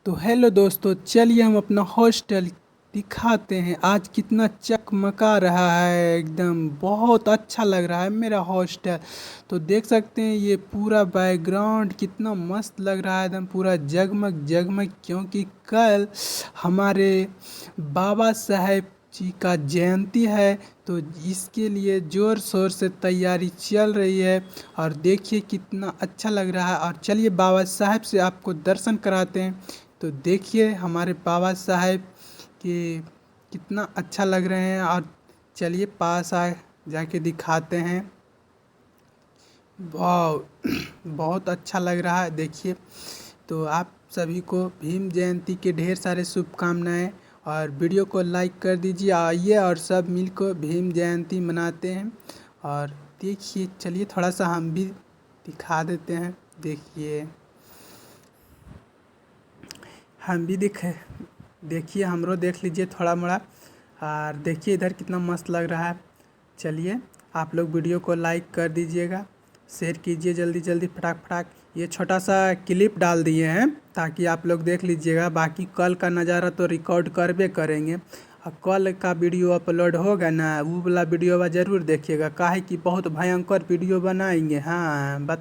तो हेलो दोस्तों, चलिए हम अपना हॉस्टल दिखाते हैं। आज कितना चकमका रहा है, एकदम बहुत अच्छा लग रहा है मेरा हॉस्टल। तो देख सकते हैं ये पूरा बैकग्राउंड कितना मस्त लग रहा है, एकदम पूरा जगमग जगमग, क्योंकि कल हमारे बाबा साहेब जी का जयंती है। तो इसके लिए ज़ोर शोर से तैयारी चल रही है। और देखिए कितना अच्छा लग रहा है। और चलिए बाबा साहेब से आपको दर्शन कराते हैं। तो देखिए हमारे बाबा साहेब के कितना अच्छा लग रहे हैं। और चलिए पास आ जाके दिखाते हैं। वाह बहुत अच्छा लग रहा है, देखिए। तो आप सभी को भीम जयंती के ढेर सारे शुभकामनाएं। और वीडियो को लाइक कर दीजिए। आइए और सब मिलकर भीम जयंती मनाते हैं। और देखिए, चलिए थोड़ा सा हम भी दिखा देते हैं। देखिए हम भी देखिए हमरो देख लीजिए थोड़ा मोड़ा। और देखिए इधर कितना मस्त लग रहा है। चलिए आप लोग वीडियो को लाइक कर दीजिएगा, शेयर कीजिए जल्दी जल्दी फटाक फटाक। ये छोटा सा क्लिप डाल दिए हैं ताकि आप लोग देख लीजिएगा। बाकी कल का नज़ारा तो रिकॉर्ड करबे करेंगे। और कल का वीडियो अपलोड होगा ना, वो वाला वीडियो ज़रूर देखिएगा, काहे कि बहुत भयंकर वीडियो बनाएंगे। हाँ बता।